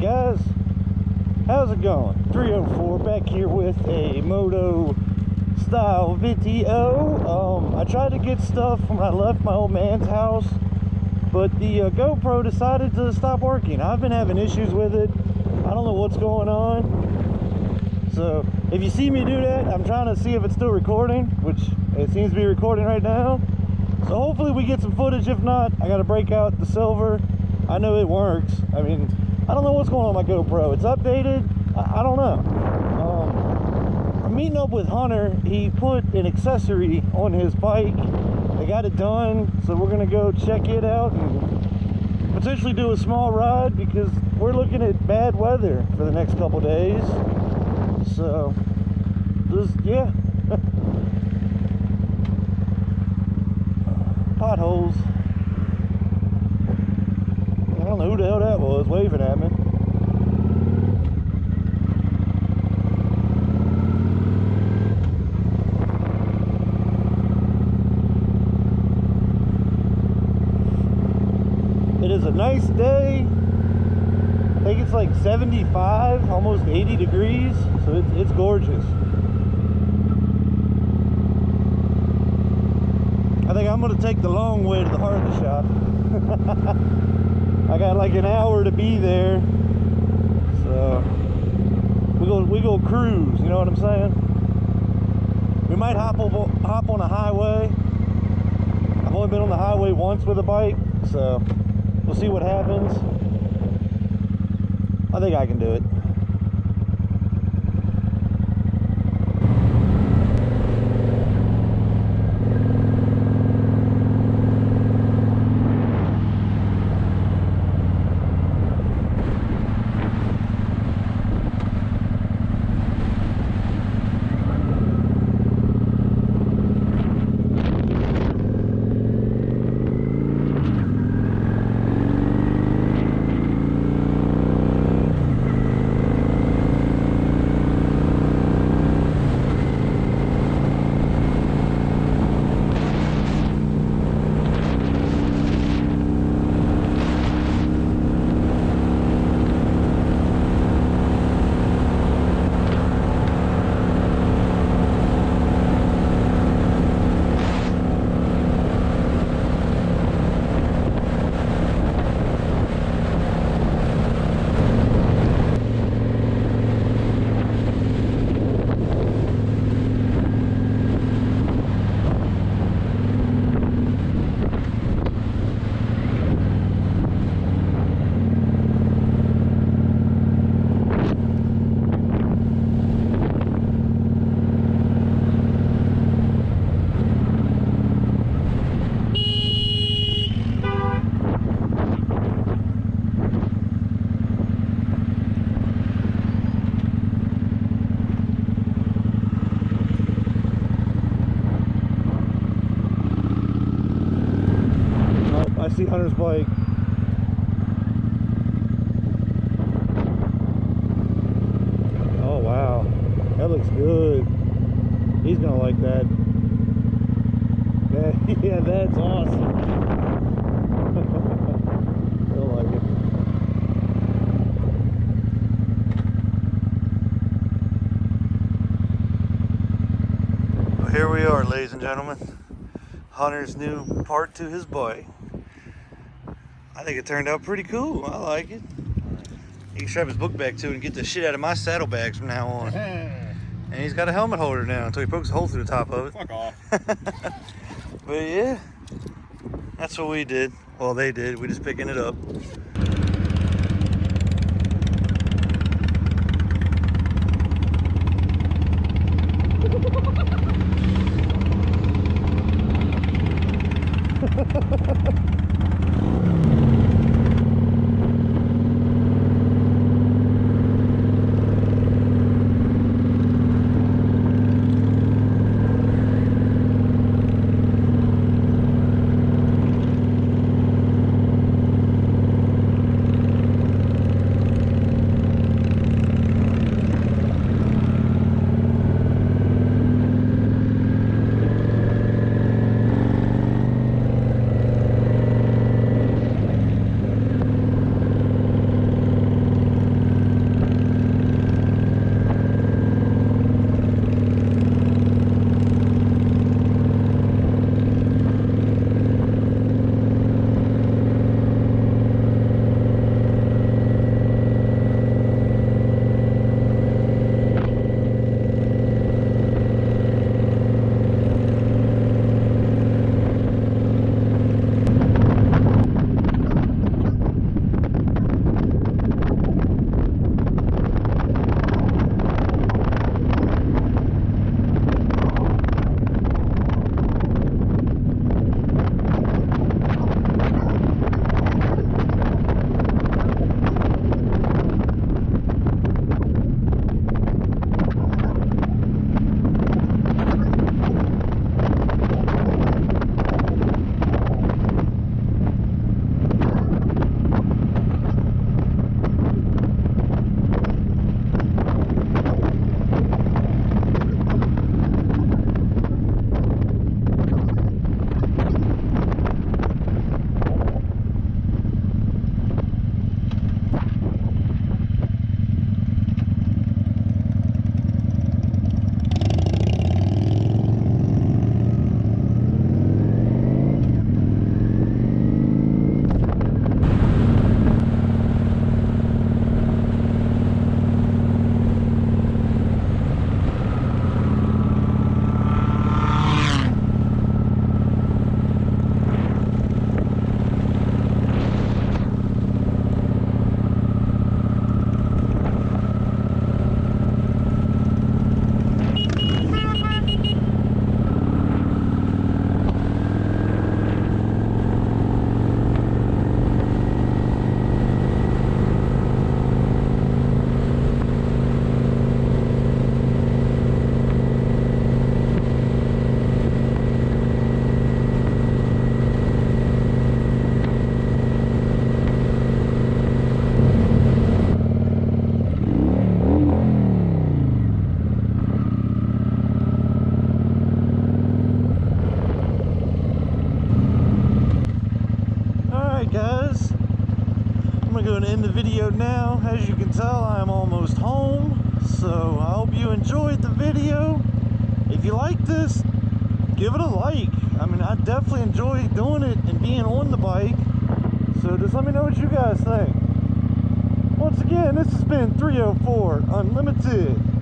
guys, how's it going? 304 back here with a Moto style video. I tried to get stuff when I left my old man's house, but the GoPro decided to stop working. I've been having issues with it. I don't know what's going on. So if you see me do that, I'm trying to see if it's still recording, which it seems to be recording right now. So hopefully we get some footage. If not, I got to break out the silver. I know it works. I mean, I don't know what's going on with my GoPro. It's updated. I don't know. I'm meeting up with Hunter. He put an accessory on his bike. They got it done, so we're gonna go check it out and potentially do a small ride because we're looking at bad weather for the next couple days. So, just yeah. Potholes. I don't know who the hell that was waving at me. It is a nice day. I think it's like 75, almost 80 degrees, so it's gorgeous. I think I'm gonna take the long way to the hardware shop. I got like an hour to be there, so we go cruise. You know what I'm saying? We might hop on a highway. I've only been on the highway once with a bike, so we'll see what happens. I think I can do it. I see Hunter's bike. Oh wow, that looks good. He's gonna like that. Yeah, that's awesome. He'll like it. Well, here we are, ladies and gentlemen. Hunter's new part to his bike. I think it turned out pretty cool. I like it. He can strap his book bag to it and get the shit out of my saddlebags from now on. And he's got a helmet holder now until he pokes a hole through the top of it. Fuck off. But yeah, that's what we did. Well, they did. We just picking it up. the video now. As you can tell, I am almost home. So I hope you enjoyed the video. If you like this, give it a like. I mean, I definitely enjoy doing it and being on the bike. So just let me know what you guys think. Once again, this has been 304 Unlimited.